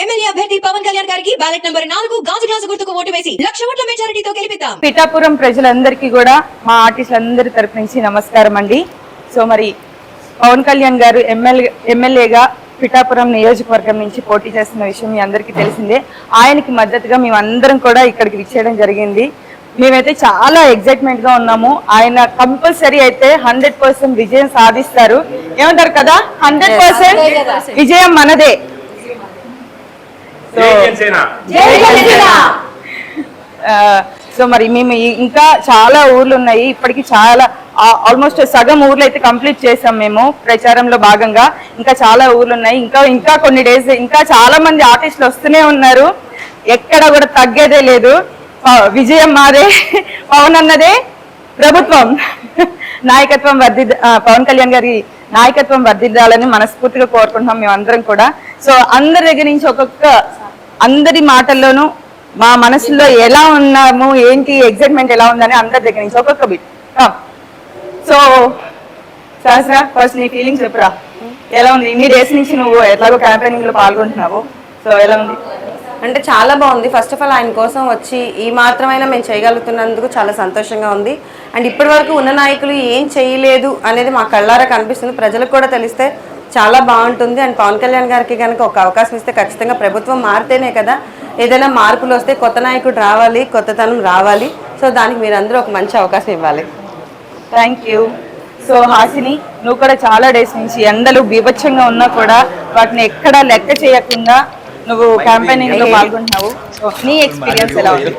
MLA అభ్యర్థి పవన్ కళ్యాణ్ గారికి ballot number 4 గాజు గ్లాసు గుర్తుకు ఓటు వేసి 1,00,000 ఓట్ల మెజారిటీతో గెలిపిద్దాం. పిఠాపురం ప్రజలందరికీ కూడా మా ఆర్టిస్టులందరి తరపు నుంచి నమస్కారం అండి. సో మరి పవన్ కళ్యాణ్ గారు ఎమ్మెల్యేగా పిఠాపురం నియోజకవర్గం నుంచి పోటీ చేస్తున్న విషయం మీ అందరికీ తెలిసిందే. ఆయనకి మద్దతుగా మేమందరం కూడా ఇక్కడికి విచ్చేయడం జరిగింది. మేమైతే చాలా ఎక్సైట్మెంట్ గా ఉన్నాము. ఆయన కంపల్సరీ అయితే 100% విజయం సాధిస్తారు. ఏమంటారు కదా, 100% విజయం మనదే. సో మరి మేము ఇంకా చాలా ఊర్లు ఉన్నాయి, ఇప్పటికి చాలా ఆల్మోస్ట్ సగం ఊర్లు అయితే కంప్లీట్ చేసాం మేము ప్రచారంలో భాగంగా. ఇంకా చాలా ఊర్లు ఉన్నాయి, ఇంకా కొన్ని డేస్ ఇంకా చాలా మంది ఆర్టిస్టులు వస్తూనే ఉన్నారు. ఎక్కడ కూడా తగ్గేదే లేదు. విజయం మాదే, పవన్ అన్నదే ప్రభుత్వం. నాయకత్వం పవన్ కళ్యాణ్ గారి నాయకత్వం వర్ధిల్లాలని మనస్ఫూర్తిగా కోరుకుంటున్నాం మేమందరం కూడా. సో అందరి దగ్గర నుంచి అందరి మాటల్లోనూ మా మనసులో ఎలా ఉన్నాము, ఏంటి ఎక్సైట్మెంట్ ఎలా ఉందని అందరి దగ్గర నుంచి ఒక్కొక్క బిట్. సో సహస్ర, ఫస్ట్ నీ ఫీలింగ్స్ చెప్పురా, ఎలా ఉంది? ఇన్ని డేస్ నుంచి నువ్వు ఎట్లాగో క్యాంపెయినింగ్ లో పాల్గొంటున్నావు, సో ఎలా ఉంది? అంటే చాలా బాగుంది. ఫస్ట్ ఆఫ్ ఆల్ ఆయన కోసం వచ్చి ఈ మాత్రమైనా మేము చేయగలుగుతున్నందుకు చాలా సంతోషంగా ఉంది. అండ్ ఇప్పటి వరకు ఉన్న నాయకులు ఏం చేయలేదు అనేది మా కళ్ళారా కనిపిస్తుంది. ప్రజలకు కూడా తెలిస్తే చాలా బాగుంటుంది. అండ్ పవన్ కళ్యాణ్ గారికి కనుక ఒక అవకాశం ఇస్తే ఖచ్చితంగా ప్రభుత్వం మారితేనే కదా ఏదైనా మార్పులు వస్తే, కొత్త నాయకుడు రావాలి, కొత్తతనం రావాలి. సో దానికి మీరందరూ ఒక మంచి అవకాశం ఇవ్వాలి. Thank you. సో హాసిని, నువ్వు కూడా చాలా డేస్ నుంచి ఎండలు బీభత్సంగా ఉన్నా కూడా వాటిని ఎక్కడా లెక్క చేయకుండా నువ్వు క్యాంపెయినింగ్ లో పాల్గొంటున్నావు. సో నీ ఎక్స్పీరియన్స్ ఎలా ఉంది?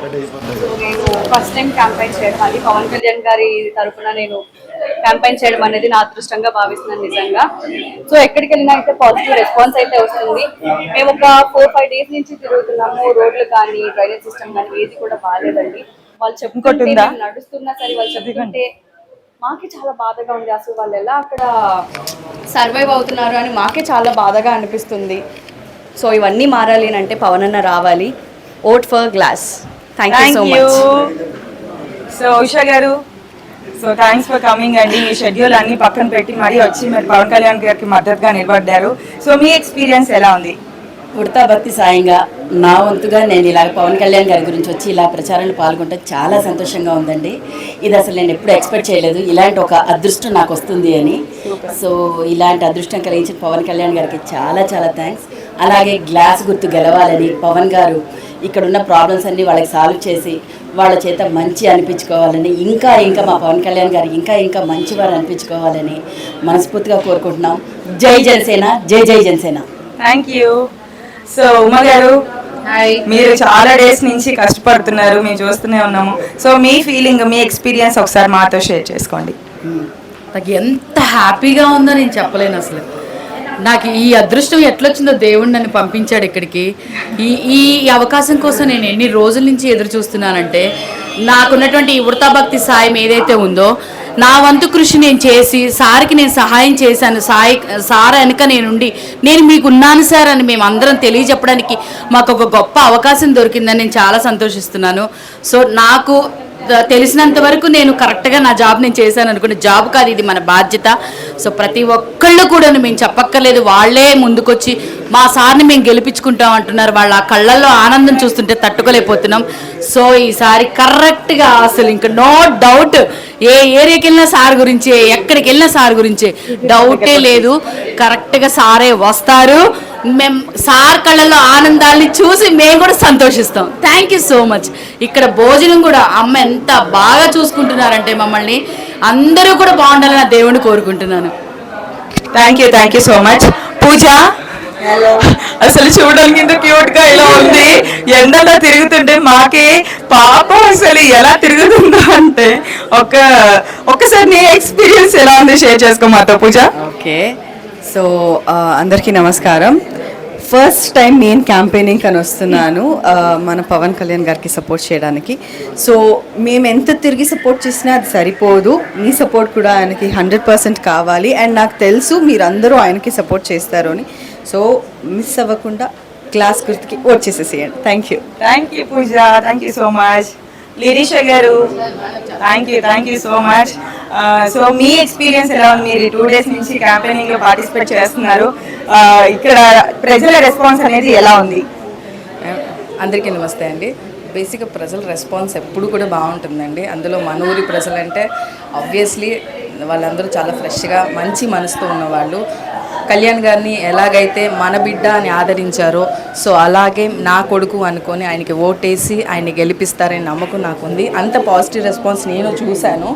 నేను ఫస్ట్ టైం క్యాంపెయిన్ చేయడం, అది పవన్ కళ్యాణ్ గారి తరఫున నేను క్యాంపెయిన్ చేయడం అనేది నా అదృష్టంగా భావిస్తున్నాను నిజంగా. సో ఎక్కడికి వెళ్ళినా అయితే పాజిటివ్ రెస్పాన్స్ అయితే వస్తుంది. మేము ఒక 4-5 డేస్ నుంచి తిరుగుతున్నాము. రోడ్లు కానీ డ్రైనేజ్ సిస్టమ్ కానీ ఏది కూడా బాగాలేదండి. వాళ్ళు చెప్పుకుంటే నడుస్తున్నా సరే వాళ్ళు చెప్పుకుంటే మాకే చాలా బాధగా ఉంది. అసలు వాళ్ళు ఎలా అక్కడ సర్వైవ్ అవుతున్నారు అని మాకే చాలా బాధగా అనిపిస్తుంది. సో ఇవన్నీ మారాలి అని అంటే పవన్ అన్న రావాలి. Vote for glass. Thank you so much. So Usha గారు, సో థ్యాంక్స్ ఫర్ కమింగ్ అండి. మీ షెడ్యూల్ అన్ని పక్కన పెట్టి మరీ వచ్చి మీరు పవన్ కళ్యాణ్ గారికి మద్దతుగా నిలబడ్డారు. సో మీ ఎక్స్పీరియన్స్ ఎలా ఉంది? ఉడతా భక్తి సాయంగా నా వంతుగా నేను ఇలా పవన్ కళ్యాణ్ గారి గురించి వచ్చి ఇలా ప్రచారంలో పాల్గొంటే చాలా సంతోషంగా ఉందండి. ఇది అసలు నేను ఎప్పుడు ఎక్స్పెక్ట్ చేయలేదు, ఇలాంటి ఒక అదృష్టం నాకు వస్తుంది అని. సో ఇలాంటి అదృష్టం కలిగించిన పవన్ కళ్యాణ్ గారికి చాలా చాలా థ్యాంక్స్. అలాగే గ్లాస్ గుర్తు గెలవాలని పవన్ గారు ఇక్కడ ఉన్న ప్రాబ్లమ్స్ అన్నీ వాళ్ళకి సాల్వ్ చేసి వాళ్ళ చేత మంచి అనిపించుకోవాలని, ఇంకా మా పవన్ కళ్యాణ్ గారు ఇంకా మంచివారు అనిపించుకోవాలని మనస్ఫూర్తిగా కోరుకుంటున్నాం. జై జనసేన, జై జై Janasena. Thank you. So Uma గారు, మీరు చాలా డేస్ నుంచి కష్టపడుతున్నారు, మేము చూస్తూనే ఉన్నాము. సో మీ ఫీలింగ్, మీ ఎక్స్పీరియన్స్ ఒకసారి మాతో షేర్ చేసుకోండి. నాకు ఎంత హ్యాపీగా ఉందో నేను చెప్పలేను. అసలు నాకు ఈ అదృష్టం ఎట్లొచ్చిందో దేవుడు నన్ను పంపించాడు ఇక్కడికి. ఈ అవకాశం కోసం నేను ఎన్ని రోజుల నుంచి ఎదురు చూస్తున్నానంటే, నాకున్నటువంటి ఈ ఉడతా భక్తి సాయం ఏదైతే ఉందో నా వంతు కృషి నేను చేసి సార్కి నేను సహాయం చేశాను. సార్ వెనక నేనుండి నేను మీకు ఉన్నాను సార్ అని మేము అందరం తెలియజెప్పడానికి మాకు ఒక గొప్ప అవకాశం దొరికిందని నేను చాలా సంతోషిస్తున్నాను. సో నాకు తెలిసినంత వరకు నేను కరెక్ట్గా నా జాబ్ నేను చేశాను అనుకున్న జాబ్ కాదు, ఇది మన బాధ్యత. సో ప్రతి ఒక్కళ్ళు కూడా మేము చెప్పక్కర్లేదు, వాళ్ళే ముందుకొచ్చి మా సార్ని మేము గెలిపించుకుంటాం అంటున్నారు. వాళ్ళ కళ్ళల్లో ఆనందం చూస్తుంటే తట్టుకోలేకపోతున్నాం. సో ఈసారి కరెక్ట్గా అసలు ఇంకా నో డౌట్, ఏ ఏరియాకి వెళ్ళినా సార్ గురించే, ఎక్కడికి వెళ్ళినా సార్ గురించే, డౌటే లేదు. కరెక్ట్గా సారే వస్తారు. మేము సార్ కళ్ళల్లో ఆనందాన్ని చూసి మేము కూడా సంతోషిస్తాం. Thank you so much. ఇక్కడ భోజనం కూడా అమ్మ ఎంత బాగా చూసుకుంటున్నారంటే మమ్మల్ని, అందరూ కూడా బాగుండాలని దేవుణ్ణి కోరుకుంటున్నాను. Thank you so much. Pooja, అసలు చూడడానికి ఇంత క్యూట్ గా ఇలా ఉంది, ఎండలో తిరుగుతుంటే మాకే పాపం అసలు ఎలా తిరుగుతుందో అంటే ఒక్కసారి నీ ఎక్స్పీరియన్స్ ఎలా ఉంది షేర్ చేసుకో మాతో పూజ. ఓకే, సో అందరికీ నమస్కారం. ఫస్ట్ టైం నేను క్యాంపెయినింగ్ అని వస్తున్నాను మన పవన్ కళ్యాణ్ గారికి సపోర్ట్ చేయడానికి. సో మేము ఎంత తిరిగి సపోర్ట్ చేసినా అది సరిపోదు, మీ సపోర్ట్ కూడా ఆయనకి 100% కావాలి. అండ్ నాకు తెలుసు మీరందరూ ఆయనకి సపోర్ట్ చేస్తారు అని. సో మిస్ అవ్వకుండా గ్లాస్ గుర్తుకి ఓట్ చేసేసేయండి. Thank you Pooja, thank you so much. Lirisha garu, thank you so much. So మీ ఎక్స్పీరియన్స్ ఎలా ఉంది? మీరు 2 డేస్ నుంచి క్యాంపెయినింగ్ లో పార్టిసిపేట్ చేస్తున్నారు, ఇక్కడ ప్రజల రెస్పాన్స్ అనేది ఎలా ఉంది? అందరికీ నమస్తే అండి. బేసిక్గా ప్రజల రెస్పాన్స్ ఎప్పుడు కూడా బాగుంటుందండి. అందులో మన ఊరి ప్రజలంటే ఆబ్వియస్లీ వాళ్ళందరూ చాలా ఫ్రెష్గా మంచి మనసుతో ఉన్నవాళ్ళు. కళ్యాణ్ గారిని ఎలాగైతే మన బిడ్డ అని ఆదరించారో సో అలాగే నా కొడుకు అనుకొని ఆయనకి ఓటేసి ఆయన్ని గెలిపిస్తారని నమ్మకం నాకుంది. అంత పాజిటివ్ రెస్పాన్స్ నేను చూశాను.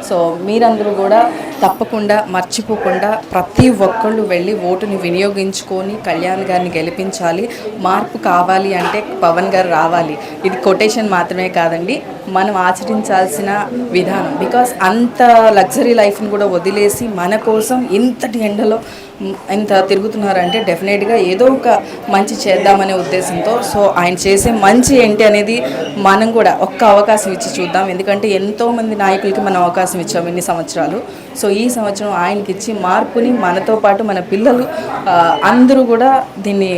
సో మీరందరూ కూడా తప్పకుండా మర్చిపోకుండా ప్రతి ఒక్కళ్ళు వెళ్ళి ఓటుని వినియోగించుకొని కళ్యాణ్ గారిని గెలిపించాలి. మార్పు కావాలి అంటే పవన్ గారు రావాలి. ఇది కొటేషన్ మాత్రమే కాదండి, మనం ఆచరించాల్సిన విధానం. బికాస్ అంత లగ్జరీ లైఫ్ని కూడా వదిలేసి మన కోసం ఇంతటి ఎండలో ఇంత తిరుగుతున్నారంటే డెఫినెట్గా ఏదో ఒక మంచి చేద్దామనే ఉద్దేశంతో. సో ఆయన చేసే మంచి ఏంటి అనేది మనం కూడా ఒక్క అవకాశం ఇచ్చి చూద్దాం. ఎందుకంటే ఎంతోమంది నాయకులకి మనం అవకాశం ఇచ్చాము ఇన్ని సంవత్సరాలు. సో ఈ సంవత్సరం ఆయనకి ఇచ్చి మార్పుని మనతో పాటు మన పిల్లలు అందరూ కూడా దీన్ని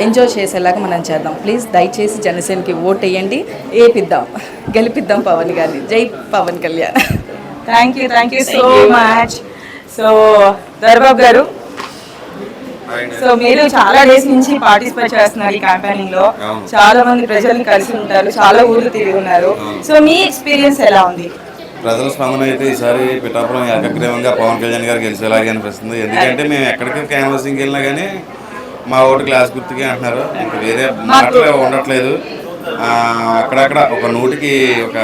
ఎంజాయ్ చేసేలాగా మనం చేద్దాం. ప్లీజ్ దయచేసి జనసేనకి ఓట్ వేయండి, ఏపిద్దాం, గెలిపిద్దాం పవన్ గారిని. Jai Pawan Kalyan. Thank you so much. So Darbabu garu, so మీరు చాలా డేస్ నుంచి పార్టిసిపేట్ చేస్తున్నారు ఈ క్యాంపెయినింగ్ లో. చాలా మంది ప్రజల్ని కలిసి ఉంటారు, చాలా ఊర్లు తిరిగి ఉన్నారు. సో మీ ఎక్స్పీరియన్స్ ఎలా ఉంది? ప్రజల స్పందన అయితే ఈసారి పిఠాపురం ఏకగ్రీవంగా పవన్ కళ్యాణ్ గారు గెలిచేలాగే అనిపిస్తుంది. ఎందుకంటే మేము ఎక్కడికి క్యాన్వాసింగ్కి వెళ్ళినా కానీ మా ఓటు క్లాస్ గుర్తుకే అంటున్నారు, ఇంకా వేరే మాటలు ఉండట్లేదు. అక్కడక్కడ ఒక 100కి ఒక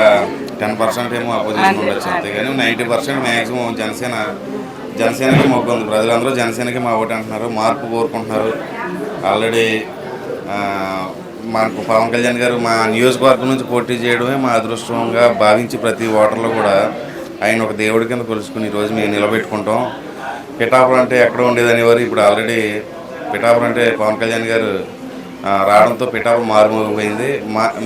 10% ఏమో అపోజిషన్ ఉండొచ్చు, అంతేగాని 90% మ్యాక్సిమం జనసేనకి మొగ్గు ఉంది. ప్రజలందరూ జనసేనకి మా ఓటు అంటున్నారు, మార్పు కోరుకుంటున్నారు. ఆల్రెడీ మాకు పవన్ కళ్యాణ్ గారు మా నియోజకవర్గం నుంచి పోటీ చేయడమే మా అదృష్టంగా భావించి ప్రతి ఓటర్లో కూడా ఆయన ఒక దేవుడి కింద కొలుసుకుని ఈరోజు మేము నిలబెట్టుకుంటాం. పిఠాపురం అంటే ఎక్కడ ఉండేది అనేవారు, ఇప్పుడు ఆల్రెడీ పిఠాపురం అంటే పవన్ కళ్యాణ్ గారు రావడంతో పిఠాపురం మారుమోగిపోయింది.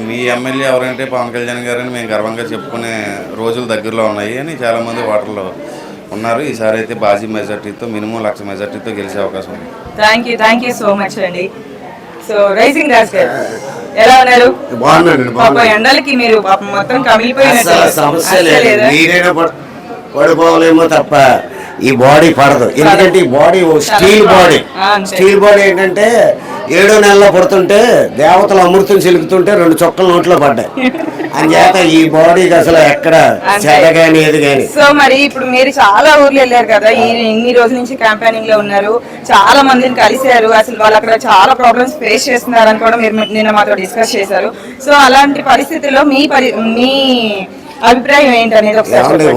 మీ ఎమ్మెల్యే ఎవరంటే పవన్ కళ్యాణ్ గారని మేము గర్వంగా చెప్పుకునే రోజులు దగ్గరలో ఉన్నాయి అని చాలామంది ఓటర్లు ఉన్నారు. ఈసారి అయితే బాజీ మెజార్టీతో మినిమం 1,00,000 మెజార్టీతో గెలిచే అవకాశం ఉంది. థ్యాంక్ యూ సో మచ్ అండి. సో రైజింగ్ రాజ్ గారు ఎలా ఉన్నారు? బాగున్నాను. ఎండలకి మీరు మొత్తం కమిలిపోయినట్టు. సమస్య లేదు, మీరైనా పడిపోవాలేమో తప్ప ఈ బాడీ పడదు. ఎందుకంటే ఈ బాడీ స్టీల్ బాడీ ఏంటంటే 7 నెలల్లో పడుతుంటే దేవతలు అమృతం చిలుకుతుంటే 2 చొక్కలు నోట్లో పడ్డాయి. అంచేత ఈ బాడీకి అసలు ఎక్కడ చెడ కానీ ఏది కానీ. సో మరి ఇప్పుడు మీరు చాలా ఊర్లు వెళ్ళారు కదా, ఇన్ని రోజుల నుంచి క్యాంపెయినింగ్ లో ఉన్నారు, చాలా మందిని కలిశారు. అసలు వాళ్ళు అక్కడ చాలా ప్రాబ్లమ్స్ ఫేస్ చేస్తున్నారని కూడా మీరు నిన్న మాతో డిస్కస్ చేశారు. సో అలాంటి పరిస్థితుల్లో మీ అభిప్రాయం ఏంటనేది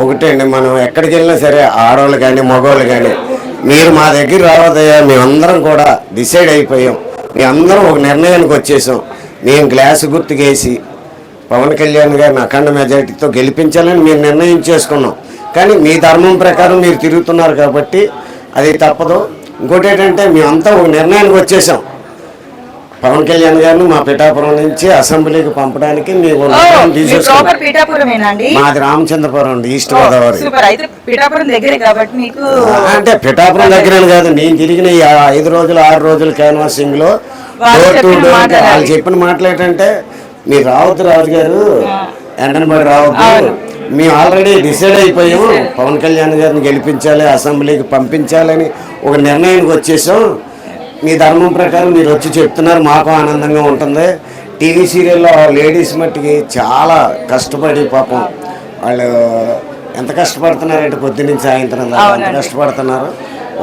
ఒకటే అండి, మనం ఎక్కడికి వెళ్ళినా సరే ఆడవాళ్ళు కానీ మగవాళ్ళు కానీ మీరు మా దగ్గర రావద్దయ్యా, మేమందరం కూడా డిసైడ్ అయిపోయాం, మేమందరం ఒక నిర్ణయానికి వచ్చేసాం. మేము గ్లాసు గుర్తుకేసి పవన్ కళ్యాణ్ గారిని అఖండ మెజారిటీతో గెలిపించాలని మేము నిర్ణయం చేసుకున్నాం. కానీ మీ ధర్మం ప్రకారం మీరు తిరుగుతున్నారు కాబట్టి అది తప్పదు. ఇంకోటి ఏంటంటే మేమంతా ఒక నిర్ణయానికి వచ్చేసాం, పవన్ కళ్యాణ్ గారిని మా పిఠాపురం నుంచి అసెంబ్లీకి పంపడానికి మేము మాది రామచంద్రపురం అండి, ఈస్ట్ గోదావరి. అంటే పిఠాపురం దగ్గర కాదు, నేను తిరిగిన 5 రోజులు 6 రోజులు క్యాన్వాసింగ్ లో డోర్ టు డోర్ వాళ్ళు చెప్పిన మాటలు ఏంటంటే మీరు రావద్దు రాజు గారు, ఎండనబడి రావద్దు, మేము ఆల్రెడీ డిసైడ్ అయిపోయాము పవన్ కళ్యాణ్ గారిని గెలిపించాలి, అసెంబ్లీకి పంపించాలని ఒక నిర్ణయానికి వచ్చేసాం. మీ ధర్మం ప్రకారం మీరు వచ్చి చెప్తున్నారు, మాకు ఆనందంగా ఉంటుంది. టీవీ సీరియల్లో లేడీస్ మట్టికి చాలా కష్టపడి పాపం వాళ్ళు ఎంత కష్టపడుతున్నారంటే పొద్దున్నుంచి సాయంత్రం ఎంత కష్టపడుతున్నారు.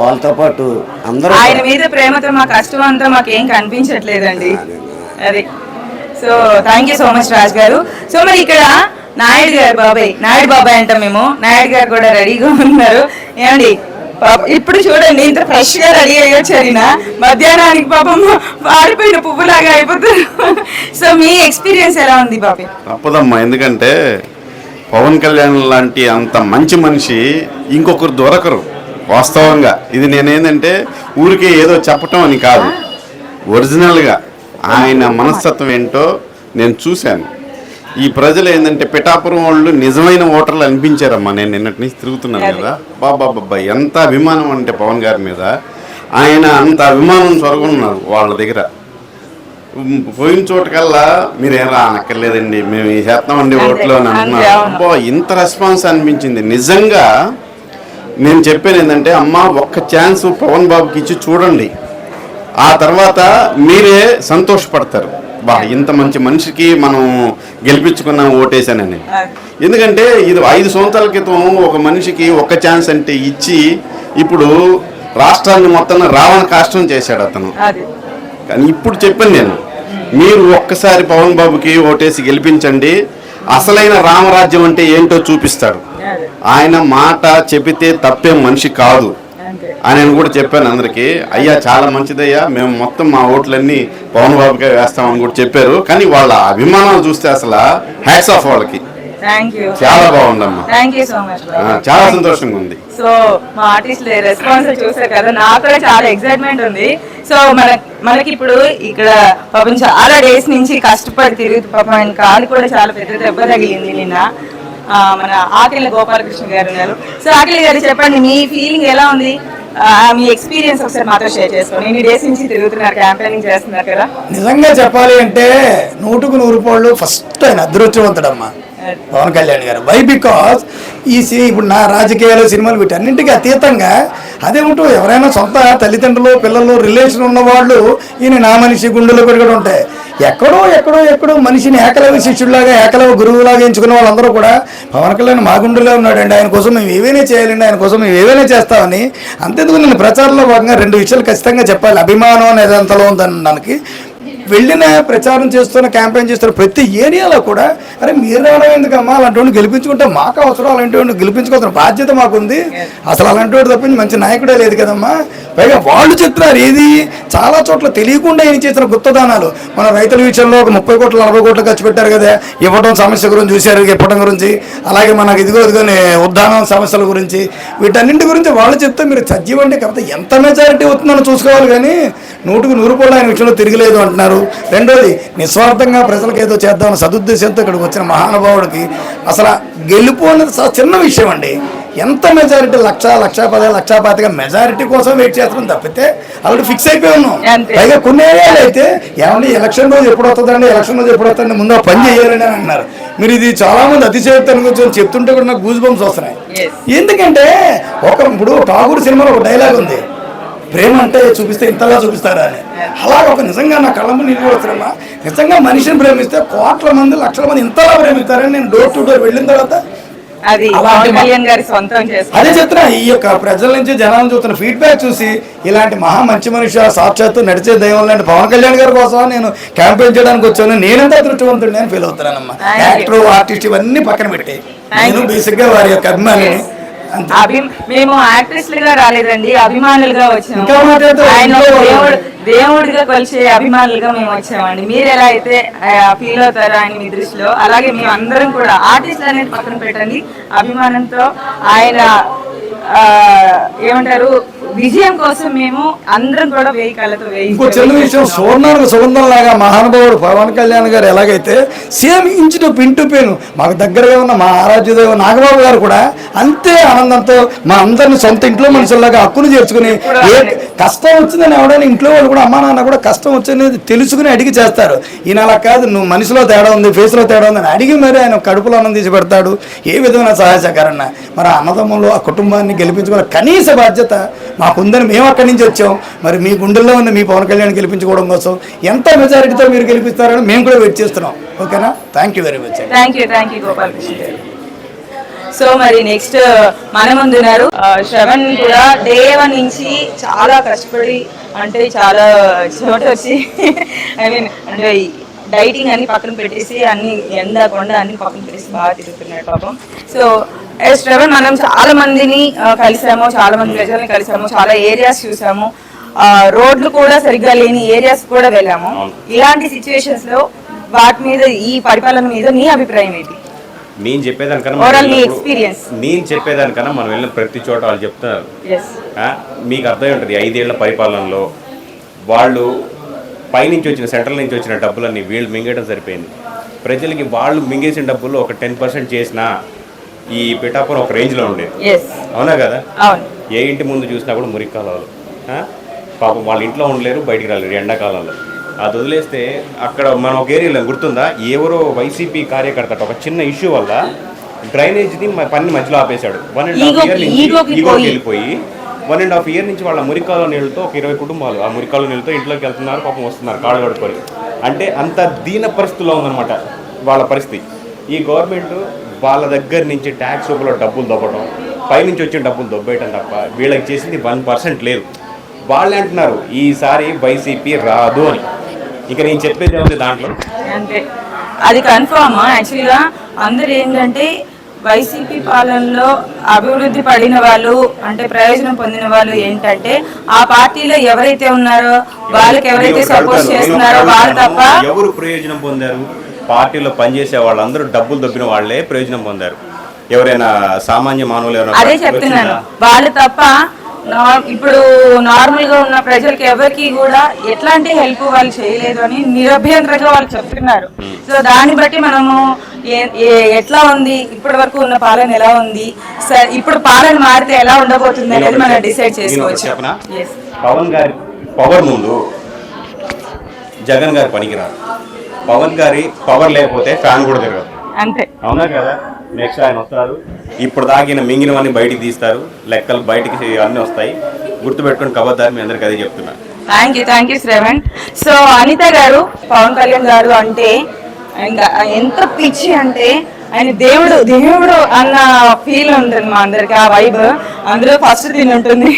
వాళ్ళతో పాటు అందరూ ఆయన మీద ప్రేమతో మా కష్టం అంతా మాకు ఏం కనిపించట్లేదండి. అది so thank you so much Raj గారు. సో మరి ఇక్కడ నాయుడు బాబాయ్ అంటాం మేము, నాయుడు గారు కూడా రెడీగా ఉన్నారు. ఏమండి ఇప్పుడు చూడండి ఇంత ఫ్రెష్ గా రెడీ అయ్యొచ్చారినా, మధ్యాహ్నానికి పాపం వాడిపోయిన పువ్వులాగా అయిపోతారు. సో మీ ఎక్స్పీరియన్స్ ఎలా ఉంది బాబాయ్? తప్పదమ్మా, ఎందుకంటే పవన్ కళ్యాణ్ లాంటి అంత మంచి మనిషి ఇంకొకరు దొరకరు వాస్తవంగా. ఇది నేనేంటంటే ఊరికే ఏదో చెప్పటం అని కాదు, ఒరిజినల్గా ఆయన మనస్తత్వం ఏంటో నేను చూశాను. ఈ ప్రజలు ఏంటంటే పిఠాపురం వాళ్ళు నిజమైన ఓటర్లు అనిపించారమ్మా. నేను నిన్నటి నుంచి తిరుగుతున్నాను కదా, బాబా ఎంత అభిమానం అంటే పవన్ గారి మీద, ఆయన అంత అభిమానం స్వర్గొన్నారు వాళ్ళ దగ్గర. పోయిన చోటకల్లా మీరేం రానక్కర్లేదండి, మేము ఈ చేస్తామండి ఓట్లు అని అంటున్నారు. అబ్బా ఇంత రెస్పాన్స్ అనిపించింది. నిజంగా నేను చెప్పాను ఏంటంటే అమ్మ ఒక్క ఛాన్స్ పవన్ బాబుకి ఇచ్చి చూడండి, ఆ తర్వాత మీరే సంతోషపడతారు, బా ఇంత మంచి మనిషికి మనం గెలిపించుకున్నాం ఓటేసానని. ఎందుకంటే ఇది 5 సంవత్సరాల క్రితం ఒక మనిషికి ఒక్క ఛాన్స్ అంటే ఇచ్చి ఇప్పుడు రాష్ట్రాన్ని మొత్తం రావణ కాష్టం చేశాడు అతను. కానీ ఇప్పుడు చెప్పాను నేను, మీరు ఒక్కసారి పవన్ బాబుకి ఓటేసి గెలిపించండి, అసలైన రామరాజ్యం అంటే ఏంటో చూపిస్తాడు. ఆయన మాట చెబితే తప్పేం మనిషి కాదు అని కూడా చెప్పాను అందరికి. అయ్యా చాలా మంచిదయ్యా, మేము మొత్తం మా ఓట్లన్నీ పవన్ బాబుకే వేస్తామని కూడా చెప్పారు. కానీ వాళ్ళ అభిమానాలు చూస్తే అసలు హ్యాట్స్ ఆఫ్ వాళ్ళకి. చాలా బాగుందమ్మా, సో మచ్. చాలా సంతోషంగా ఉంది. సో మా ఆర్టిస్ట్ రెస్పాన్స్ చూసారు కదా, నాకు కూడా చాలా ఎక్సైట్మెంట్ ఉంది. సో మనకి ఇప్పుడు ఇక్కడ పాపం చాలా డేస్ నుంచి కష్టపడి తిరుగుతూ పాపం ఆయన కాలు కూడా చాలా పెద్ద దెబ్బ తగిలింది నిన్న. మన ఆకిళ్ళ గోపాలకృష్ణ గారు ఉన్నారు. సో ఆకిళ్ళ గారు చెప్పండి, మీ ఫీలింగ్ ఎలా ఉంది, మీ ఎక్స్పీరియన్స్ ఒకసారి మాతో షేర్ చేసుకోండి. ఎన్ని డేస్ నుంచి తిరుగుతున్నారు, క్యాంపెయినింగ్ చేస్తున్నారు కదా? నిజంగా చెప్పాలి అంటే 100కు 100 రూపాయలు ఫస్ట్ ఆయన అదృష్టవంతుడమ్మా పవన్ కళ్యాణ్ గారు. వై బికాస్ ఇప్పుడు నా రాజకీయాలు సినిమాలు వీటన్నింటికి అతీతంగా అదే ఉంటూ ఎవరైనా సొంత తల్లిదండ్రులు పిల్లలు రిలేషన్ ఉన్నవాళ్ళు ఈయన నా మనిషి గుండెలో పెరగడం ఉంటాయి. ఎక్కడో మనిషిని ఏకలవ్య శిష్యుడిలాగా ఏకలవ్య గురువులాగా ఎంచుకున్న వాళ్ళందరూ కూడా పవన్ కళ్యాణ్ మా గుండెలో ఉన్నాడండి, ఆయన కోసం మేము ఏవైనా చేయాలండి, ఆయన కోసం మేము ఏవైనా చేస్తామని. అంతేందుకు నేను ప్రచారంలో భాగంగా 2 విషయాలు ఖచ్చితంగా చెప్పాలి. అభిమానం అనేది ఎంతలో ఉందని దానికి వెళ్ళిన ప్రచారం చేస్తున్న క్యాంపెయిన్ చేస్తున్న ప్రతి ఏరియాలో కూడా అరే మీరు రావడం ఎందుకమ్మా, అలాంటి వాడిని గెలిపించుకుంటే మాకు అవసరం, అలాంటి వాడిని గెలిపించుకోవాల్సిన బాధ్యత మాకుంది, అసలు అలాంటి వాడు తప్పించి మంచి నాయకుడే లేదు కదమ్మా. పైగా వాళ్ళు చెప్తున్నారు ఏది చాలా చోట్ల తెలియకుండా ఏం చేసిన గుప్తదానాలు. మన రైతుల విషయంలో ఒక 30 కోట్లు 40 కోట్లు ఖర్చు పెట్టారు కదా, ఇవ్వడం సమస్య గురించి చూశారు, ఇవ్వడం గురించి. అలాగే మనకు ఇదిగోని ఉద్దానం సమస్యల గురించి, వీటన్నింటి గురించి వాళ్ళు చెప్తే మీరు చచ్చివ్వండి. కాకపోతే ఎంత మెజారిటీ అవుతుందని చూసుకోవాలి, కానీ 100కు 100 రూపాయలు ఆయన విషయంలో తిరగలేదు అంటున్నారు. రెండోది, నిస్వార్థంగా ప్రజలకు ఏదో చేద్దామని సదుద్దేశంతో ఇక్కడికి వచ్చిన మహానుభావుడికి అసలు గెలుపు అనేది చిన్న విషయం అండి. ఎంత మెజారిటీ 1,10,000, 1,25,000 మెజారిటీ కోసం వెయిట్ చేస్తున్నాం తప్పితే ఆల్రెడీ ఫిక్స్ అయిపోయి ఉన్నాం. పైగా కొన్ని ఏరియాలు అయితే ఏమంటే ఎలక్షన్ రోజు ఎప్పుడు వస్తుందండి, ఎలక్షన్ రోజు ఎప్పుడు వస్తుందండి, ముందు పని చేయాలని అని అంటున్నారు. మీరు ఇది చాలా మంది అతిశయోక్తిని గురించి చెప్తుంటే కూడా నాకు గూస్ బంప్స్ వస్తున్నాయి. ఎందుకంటే ఇప్పుడు ఠాగూర్ సినిమాలో ఒక డైలాగ్ ఉంది, ప్రేమ అంటే చూపిస్తే ఇంతలా చూపిస్తారా అని. అలాగే ఒక నిజంగా నా కళ్ళ ముందు నిలువ వస్తున్నా, నిజంగా మనిషిని ప్రేమిస్తే కోట్ల మంది 1,00,000 మంది ఇంతలా ప్రేమిస్తారని నేను డోర్ టు డోర్ వెళ్ళిన తర్వాత అది పవన్ కళ్యాణ్ గారి సొంతం చేస్తారు. అదే చెప్తున్నా, ఈ యొక్క ప్రజల నుంచి జనాలను చూస్తున్న ఫీడ్బ్యాక్ చూసి ఇలాంటి మహా మంచి మనిషి సాక్షాత్తు నడిచే దైవం లాంటి పవన్ కళ్యాణ్ గారి కోసం నేను క్యాంపెయిన్ చేయడానికి వచ్చాను. నేనంతా అదృష్టవంతుడు నేను ఫీల్ అవుతున్నానమ్మా. యాక్టర్ ఆర్టిస్ట్ ఇవన్నీ పక్కన పెట్టి నేను బేసిక్ గా వారి యొక్క అభిమానిని. మేము యాక్ట్రెస్లుగా రాలేదండి, అభిమానులుగా వచ్చాము. ఆయన దేవుడిగా కొలిచే అభిమానులుగా మేము వచ్చామండి. మీరు ఎలా అయితే ఫీల్ అవుతారో ఆయన మీ దృష్టిలో, అలాగే మేము అందరం కూడా ఆర్టిస్టులు అనేది పక్కన పెట్టండి, అభిమానంతో ఆయన ఏమంటారు విజయం కోసం మేము అందరం కూడా 1000 కళ్ళతో ఇంకో చిన్న విషయం, సువర్ణానికి సుగంధం లాగా మహానుభావుడు పవన్ కళ్యాణ్ గారు ఎలాగైతే same inch to pin to pin మాకు దగ్గరగా ఉన్న మా ఆరాధ్యదేవ నాగబాబు గారు కూడా అంతే ఆనందంతో మా అందరిని సొంత ఇంట్లో మనుషుల్లాగా హక్కును చేర్చుకుని, ఏ కష్టం వచ్చిందని ఎవడైనా ఇంట్లో వాళ్ళు కూడా అమ్మా నాన్న కూడా కష్టం వచ్చింది తెలుసుకుని అడిగి చేస్తారు. ఈయన అలా కాదు, నువ్వు మనిషిలో తేడా ఉంది, ఫేస్లో తేడా ఉంది అని అడిగి మరి ఆయన కడుపులో అన్నం తీసి పెడతాడు. ఏ విధమైన సహాయ సహకారన్న మరి అన్నదమ్ములు ఆ కుటుంబాన్ని గెలిపించుకోవాలి కనీస బాధ్యత మాకుందని మేము అక్కడి నుంచి వచ్చాం. మరి మీ గుండెల్లో ఉన్న మీ పవన్ కళ్యాణ్ గెలిపించుకోవడం కోసం ఎంత మెజారిటీతో మీరు గెలిపిస్తారని మేము కూడా వెయిట్ చేస్తున్నాం. ఓకేనా? Thank you very much. Thank you Gopalakrishna గారు. సో మరి నెక్స్ట్ మన ముందున్నారు శ్రవణ్ కూడా డే 1 నుంచి చాలా కష్టపడి, అంటే చాలా చోట వచ్చి ఐ మీన్ అంటే డైటింగ్ అని పక్కన పెట్టేసి అన్ని ఎండ కొండ అన్ని పక్కన పెట్టేసి బాగా తిరుగుతున్నాడు పాపం. సో శ్రవణ్, మనం చాలా మందిని కలిసాము, చాలా మంది ప్రజల్ని కలిసాము, చాలా ఏరియాస్ చూసాము, రోడ్లు కూడా సరిగ్గా లేని ఏరియాస్ కూడా వెళ్ళాము. ఇలాంటి సిచ్యువేషన్స్ లో వాటి మీద, ఈ పరిపాలన మీద నీ అభిప్రాయం ఏంటి? నేను చెప్పేదానికన్నా మనం వెళ్ళిన ప్రతి చోట వాళ్ళు చెప్తున్నారు. మీకు అర్థమై ఉంటుంది 5 ఏళ్ల పరిపాలనలో వాళ్ళు పైనుంచి వచ్చిన సెంట్రల్ నుంచి వచ్చిన డబ్బులన్నీ వీళ్ళు మింగేయడం సరిపోయింది. ప్రజలకి వాళ్ళు మింగేసిన డబ్బులు ఒక 10% చేసినా ఈ పిఠాపురం ఒక రేంజ్లో ఉండేది. అవునా కదా? ఏ ఇంటి ముందు చూసినా కూడా మురికాలు పాపం వాళ్ళ ఇంట్లో ఉండలేరు, బయటికి రాలేరు ఎండాకాలంలో. అది వదిలేస్తే అక్కడ మనం ఒక ఏరియాలో గుర్తుందా, ఎవరో వైసీపీ కార్యకర్త ఒక చిన్న ఇష్యూ వల్ల డ్రైనేజ్ని పని మధ్యలో ఆపేశాడు. 1.5 years నుంచి ఈగోకి వెళ్ళిపోయి 1.5 year నుంచి వాళ్ళ మురికాల నీళ్ళతో ఒక 20 కుటుంబాలు ఆ మురికాల నీళ్ళతో ఇంట్లోకి వెళ్తున్నారు, పాపం వస్తున్నారు కాళ్ళు కడుక్కొని. అంటే అంత దీన పరిస్థితిలో ఉందన్నమాట వాళ్ళ పరిస్థితి. ఈ గవర్నమెంట్ వాళ్ళ దగ్గర నుంచి ట్యాక్స్ రూపంలో డబ్బులు దొబ్బడం, పైనుంచి వచ్చిన డబ్బులు దొబ్బేయటం తప్ప వీళ్ళకి చేసింది 1% లేదు. వాళ్ళే అంటున్నారు ఈసారి వైసీపీ రాదు అని. ఇక నేను చెప్పేది ఏముంది దాంట్లో, అంటే అది కన్ఫర్మ్. యాక్చువల్గా అందరు ఏంటంటే వైసీపీ పాలనలో అభివృద్ధి పడిన వాళ్ళు అంటే ప్రయోజనం పొందిన వాళ్ళు ఏంటంటే ఆ పార్టీలో ఎవరైతే ఉన్నారో వాళ్ళకి ఎవరైతే సపోర్ట్ చేస్తున్నారో వాళ్ళు తప్ప. ఎవరు ప్రయోజనం పొందారు? పార్టీలో పనిచేసే వాళ్ళందరూ డబ్బులు దొబ్బిన వాళ్ళే ప్రయోజనం పొందారు. ఎవరైనా సామాన్య మానవులు అదే చెప్తున్నాను, వాళ్ళు తప్ప ఇప్పుడు నార్మల్ గా ఉన్న ప్రజలకి ఎవరికి కూడా ఎట్లాంటి హెల్ప్ వాళ్ళు చేయలేదు అని నిరభ్యంతరంగా వాళ్ళు చెప్తున్నారు. సో దాన్ని బట్టి మనము ఎట్లా ఉంది, ఇప్పటి వరకు ఉన్న పాలన ఎలా ఉంది, ఇప్పుడు పాలన మారితే ఎలా ఉండబోతుంది అనేది మనం డిసైడ్ చేసుకోవచ్చు. పవన్ గారి పవర్ ముందు జగన్ గారి పనికిరారు. పవన్ గారి పవర్ లేకపోతే ఫ్యాన్ కూడా తిరగదు. అంతే, అవునా కదా? నెక్స్ట్ ఆయన వస్తారు, ఇప్పుడు దాగిన మింగినవన్నీ బయటికి తీస్తారు, లెక్కలు బయటికి అన్నీ వస్తాయి. గుర్తుపెట్టుకుని కబద్దారు, మీ అందరికి అదే చెప్తున్నా. Thank you Shravan. So Anitha గారు, పవన్ కళ్యాణ్ గారు అంటే ఇంకా ఎంత పిచ్చి అంటే ఆయన దేవుడు అన్న ఫీల్ ఉంటుంది మా అందరికి. ఆ వైబ్ అందులో ఫస్ట్ తిని ఉంటుంది.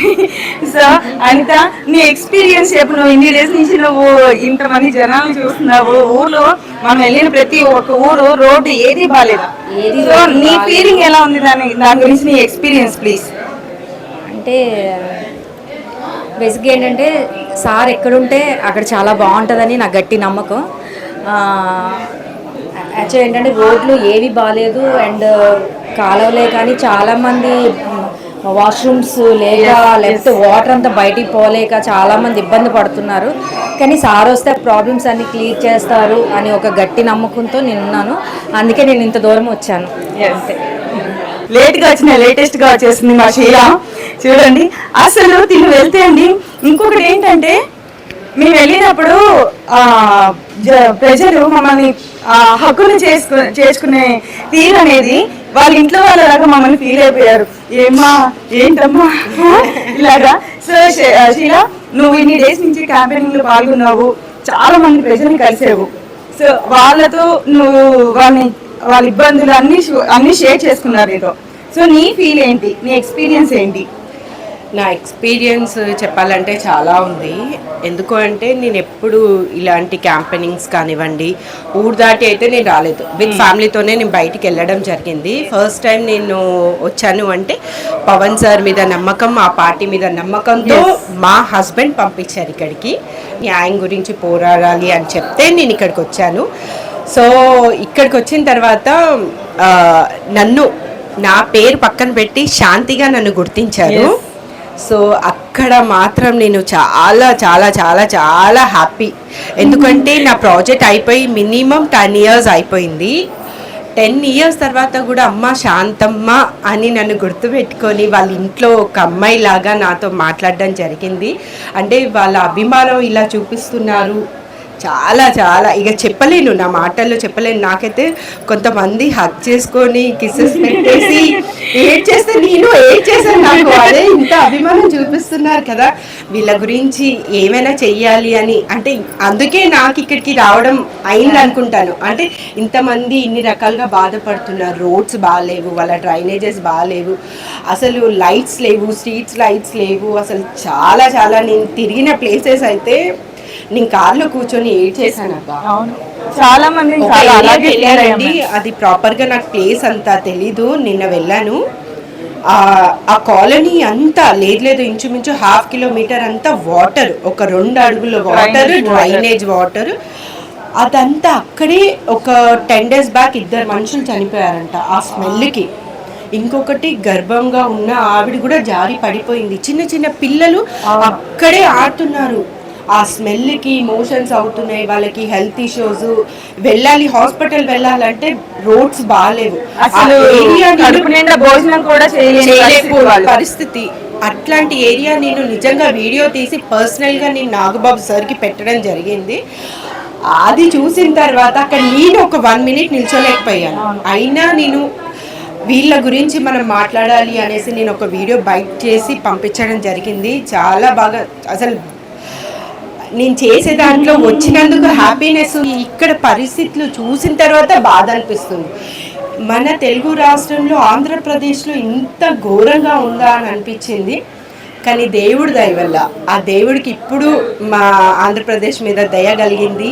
సో అనిత, నీ ఎక్స్పీరియన్స్ చెప్పు. నువ్వు ఇన్ని డేస్ నుంచి నువ్వు ఇంతమంది జనాలు చూస్తున్నావు, ఊర్లో మనం వెళ్ళిన ప్రతి ఒక్క ఊరు రోడ్డు ఏది బాగాలేదు. సో నీ ఫీలింగ్ ఎలా ఉంది, దాని గురించి నీ ఎక్స్పీరియన్స్ ప్లీజ్. అంటే బేసిక్గా ఏంటంటే సార్ ఎక్కడుంటే అక్కడ చాలా బాగుంటుందని నాకు గట్టి నమ్మకం. యాక్చువల్ ఏంటంటే రోడ్లు ఏవి బాగాలేదు అండ్ కాలువలే కానీ చాలామంది వాష్రూమ్స్ లేక లేకపోతే వాటర్ అంతా బయటికి పోలేక చాలామంది ఇబ్బంది పడుతున్నారు. కానీ సార్ వస్తే ప్రాబ్లమ్స్ అన్ని క్లియర్ చేస్తారు అని ఒక గట్టి నమ్మకంతో నేను ఉన్నాను. అందుకే నేను ఇంత దూరం వచ్చాను. అంతే. లేటెస్ట్గా వచ్చేసింది మా షీలా. చూడండి అసలు తిని వెళ్తే అండి. ఇంకొకటి ఏంటంటే మేము వెళ్ళినప్పుడు ప్రజలు మమ్మల్ని హక్కును చేసుకునే తీరు అనేది వాళ్ళ ఇంట్లో వాళ్ళలాగా మమ్మల్ని ఫీల్ అయిపోయారు. ఏంటమ్మా ఇలాగా. సో షీలా, నువ్వు ఇన్ని డేస్ నుంచి క్యాంపెయినింగ్ లో పాల్గొన్నావు, చాలా మంది ప్రజల్ని కలిసావు. సో వాళ్ళతో నువ్వు వాళ్ళ ఇబ్బందులు అన్ని షేర్ చేసుకున్నారు నీతో. సో నీ ఫీల్ ఏంటి, నీ ఎక్స్పీరియన్స్ ఏంటి? నా ఎక్స్పీరియన్స్ చెప్పాలంటే చాలా ఉంది. ఎందుకు అంటే నేను ఎప్పుడు ఇలాంటి క్యాంపెయినింగ్స్ కానివ్వండి ఊరు దాటి అయితే నేను రాలేదు. విత్ ఫ్యామిలీతోనే నేను బయటికి వెళ్ళడం జరిగింది. ఫస్ట్ టైం నేను వచ్చాను అంటే పవన్ సార్ మీద నమ్మకం, ఆ పార్టీ మీద నమ్మకంతో మా హస్బెండ్ పంపించారు ఇక్కడికి. న్యాయం గురించి పోరాడాలి అని చెప్తే నేను ఇక్కడికి వచ్చాను. సో ఇక్కడికి వచ్చిన తర్వాత నా పేరు పక్కన పెట్టి శాంతిగా నన్ను గుర్తించారు. సో అక్కడ మాత్రం నేను చాలా చాలా చాలా చాలా హ్యాపీ. ఎందుకంటే నా ప్రాజెక్ట్ అయిపోయి మినిమం 10 years అయిపోయింది. 10 years తర్వాత కూడా అమ్మ శాంతమ్మ అని నన్ను గుర్తుపెట్టుకొని వాళ్ళ ఇంట్లో ఒక అమ్మాయి లాగా నాతో మాట్లాడడం జరిగింది. అంటే వాళ్ళ అభిమానం ఇలా చూపిస్తున్నారు. చాలా చాలా ఇక చెప్పలేను, నా మాటల్లో చెప్పలేను. నాకైతే కొంతమంది హక్ చేసుకొని కిసెస్ పెట్టేసి ఏడ్ చేస్తే నేను ఏడ్ చేశాను. నాకు అదే ఇంత అభిమానం చూపిస్తున్నారు కదా, వీళ్ళ గురించి ఏమైనా చెయ్యాలి అని. అంటే అందుకే నాకు ఇక్కడికి రావడం అయింది అనుకుంటాను. అంటే ఇంతమంది ఇన్ని రకాలుగా బాధపడుతున్నారు. రోడ్స్ బాగాలేవు, వాళ్ళ డ్రైనేజెస్ బాగాలేవు, అసలు లైట్స్ లేవు, స్ట్రీట్స్ లైట్స్ లేవు. అసలు చాలా చాలా నేను తిరిగిన ప్లేసెస్ అయితే నేను కార్లో కూర్చొని ఏడ్ చేశాను. చాలా మంది వెళ్ళారండి, అది ప్రాపర్గా నాకు ప్లేస్ అంతా తెలీదు. నిన్న వెళ్ళాను. ఆ కాలనీ అంతా లేదు ఇంచుమించు 1/2 kilometer అంతా వాటర్, ఒక 2 అడుగుల వాటర్, డ్రైనేజ్ వాటర్. అదంతా అక్కడే ఒక 10 days బ్యాక్ 2 మనుషులు చనిపోయారంట ఆ స్మెల్కి. ఇంకొకటి గర్భంగా ఉన్న ఆవిడ కూడా జారి పడిపోయింది. చిన్న చిన్న పిల్లలు అక్కడే ఆడుతున్నారు. ఆ స్మెల్కి మోషన్స్ అవుతున్నాయి, వాళ్ళకి హెల్త్ ఇష్యూస్. వెళ్ళాలి, హాస్పిటల్ వెళ్ళాలంటే రోడ్స్ బాగాలేవు, భోజనం కూడా చేయలేని పరిస్థితి. అట్లాంటి ఏరియా నేను నిజంగా వీడియో తీసి పర్సనల్గా నేను నాగబాబు సార్కి పెట్టడం జరిగింది. అది చూసిన తర్వాత అక్కడ నేను ఒక 1 minute నిల్చోలేకపోయాను. అయినా నేను వీళ్ళ గురించి మనం మాట్లాడాలి అనేసి నేను ఒక వీడియో బైట్ చేసి పంపించడం జరిగింది. చాలా బాగా అసలు నేను చేసే దాంట్లో వచ్చినందుకు హ్యాపీనెస్, ఇక్కడ పరిస్థితులు చూసిన తర్వాత బాధ అనిపిస్తుంది. మన తెలుగు రాష్ట్రంలో ఆంధ్రప్రదేశ్లో ఇంత ఘోరంగా ఉందా అని అనిపించింది. కానీ దేవుడి దయ వల్ల ఆ దేవుడికి ఇప్పుడు మా ఆంధ్రప్రదేశ్ మీద దయ కలిగింది.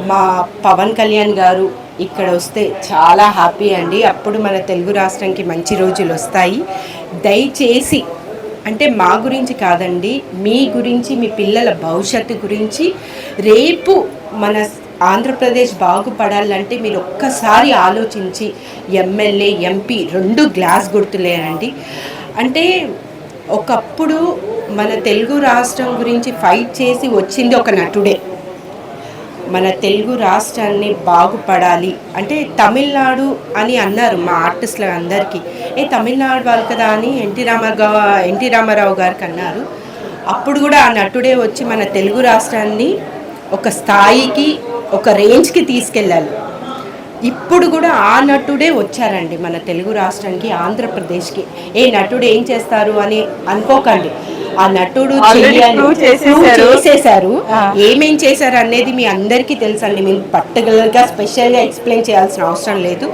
మా పవన్ కళ్యాణ్ గారు ఇక్కడ వస్తే చాలా హ్యాపీ అండి. అప్పుడు మన తెలుగు రాష్ట్రానికి మంచి రోజులు వస్తాయి. దయచేసి అంటే మా గురించి కాదండి, మీ గురించి, మీ పిల్లల భవిష్యత్తు గురించి, రేపు మన ఆంధ్రప్రదేశ్ బాగుపడాలంటే మీరు ఒక్కసారి ఆలోచించి ఎమ్మెల్యే ఎంపీ 2 గ్లాస్ గుర్తులేనండి. అంటే ఒకప్పుడు మన తెలుగు రాష్ట్రం గురించి ఫైట్ చేసి వచ్చింది ఒక నటుడే. మన తెలుగు రాష్ట్రాన్ని బాగుపడాలి అంటే తమిళనాడు అని అన్నారు మా ఆర్టిస్టుల అందరికీ. తమిళనాడు వాళ్ళు కదా అని ఎన్టీ రామారావు గారికి అన్నారు. అప్పుడు కూడా ఆ నటుడే వచ్చి మన తెలుగు రాష్ట్రాన్ని ఒక స్థాయికి, ఒక రేంజ్కి తీసుకెళ్ళాలి. ఇప్పుడు కూడా ఆ నటుడే వచ్చారండి మన తెలుగు రాష్ట్రానికి, ఆంధ్రప్రదేశ్కి. నటుడు ఏం చేస్తారు అని అనుకోకండి, ఆ నటుడు చేసేసారు. ఏమేం చేశారు అనేది మీ అందరికీ తెలుసండి. మేము పర్టికులర్గా స్పెషల్గా ఎక్స్ప్లెయిన్ చేయాల్సిన అవసరం లేదు.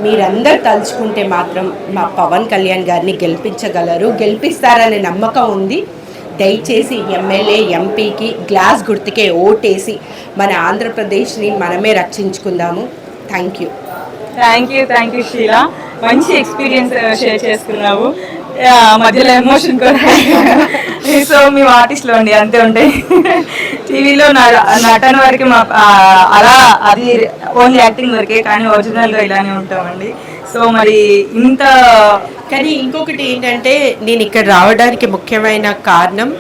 మీరందరూ తలుచుకుంటే మాత్రం మా పవన్ కళ్యాణ్ గారిని గెలిపించగలరు, గెలిపిస్తారనే నమ్మకం ఉంది. దయచేసి ఎమ్మెల్యే ఎంపీకి గ్లాస్ గుర్తుకే ఓటేసి మన ఆంధ్రప్రదేశ్ని మనమే రక్షించుకుందాము. Thank you Sheela. మంచి ఎక్స్పీరియన్స్ షేర్ చేసుకున్నావు, మధ్యలో ఎమోషన్ కూడా. సో మేము ఆర్టిస్ట్లో అండి అంతే ఉంటాయి. టీవీలో నటన వరకు అలా అది ఓన్లీ యాక్టింగ్ వరకే, కానీ ఒరిజినల్గా ఇలానే ఉంటామండి. సో మరి ఇంత కానీ ఇంకొకటి ఏంటంటే నేను ఇక్కడ రావడానికి ముఖ్యమైన కారణం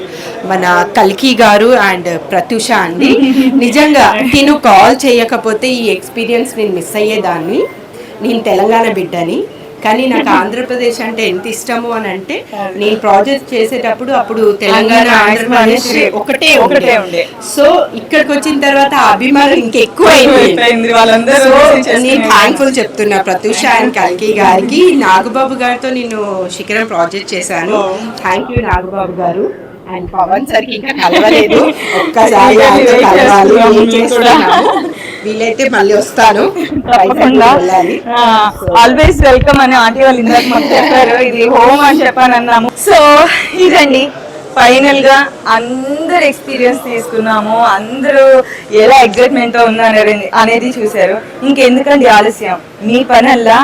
మన కల్కి గారు అండ్ ప్రత్యూష అండి. నిజంగా నేను కాల్ చేయకపోతే ఈ ఎక్స్పీరియన్స్ నేను మిస్ అయ్యేదాన్ని. నేను తెలంగాణ బిడ్డని, కానీ నాకు ఆంధ్రప్రదేశ్ అంటే ఎంత ఇష్టము అని అంటే, నేను ప్రాజెక్ట్ చేసేటప్పుడు అప్పుడు తెలంగాణ ఆంధ్రప్రదేశ్ ఒకటే ఉండే. సో ఇక్కడికి వచ్చిన తర్వాత అభిమానం ఇంకెక్కువ అయిపోయింది వాళ్ళందరూ. నేను థ్యాంక్ఫుల్ చెప్తున్నా ప్రత్యూష అండ్ కల్కి గారికి. నాగబాబు గారితో నేను శిఖరం ప్రాజెక్ట్ చేశాను. థ్యాంక్ యూ నాగబాబు గారు. అండ్ పవన్ సార్కి ఇంకా కలవలేదు, ఒక్కసారి కలవాలి. వీలైతే మళ్ళీ వస్తాను. ఆల్వేస్ వెల్కమ్ అని ఆంటీ వాళ్ళు ఇందాక మాకు చెప్పారు. ఇది హోమ్ అని చెప్పానన్నాము. సో ఇదండి ఫైనల్ గా అందరు ఎక్స్పీరియన్స్ తీసుకున్నాము, అందరూ ఎలా ఎగ్జైట్మెంట్ తో ఉన్నారు అనేది చూసారు. ఇంకెందుకండి ఆలస్యం, మీ పనల్లా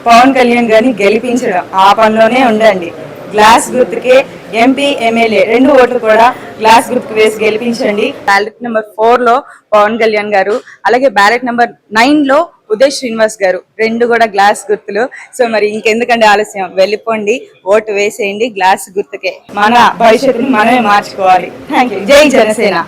పవన్ కళ్యాణ్ గారిని గెలిపించడం, ఆ పనిలోనే ఉండండి. గ్లాస్ గుర్తుకే ఎంపీ ఎమ్మెల్యే 2 ఓట్లు కూడా గ్లాస్ గుర్తుకు వేసి గెలిపించండి. బ్యాలెట్ నెంబర్ 4 లో పవన్ కళ్యాణ్ గారు, అలాగే బ్యాలెట్ నెంబర్ 9 లో ఉదయ్ శ్రీనివాస్ గారు, 2 కూడా గ్లాస్ గుర్తులు. సో మరి ఇంకెందుకండి ఆలస్యం, వెళ్ళిపోండి, ఓటు వేసేయండి గ్లాస్ గుర్తుకే. మన భవిష్యత్తుని మనమే మార్చుకోవాలి. Thank you. జై జనసేన.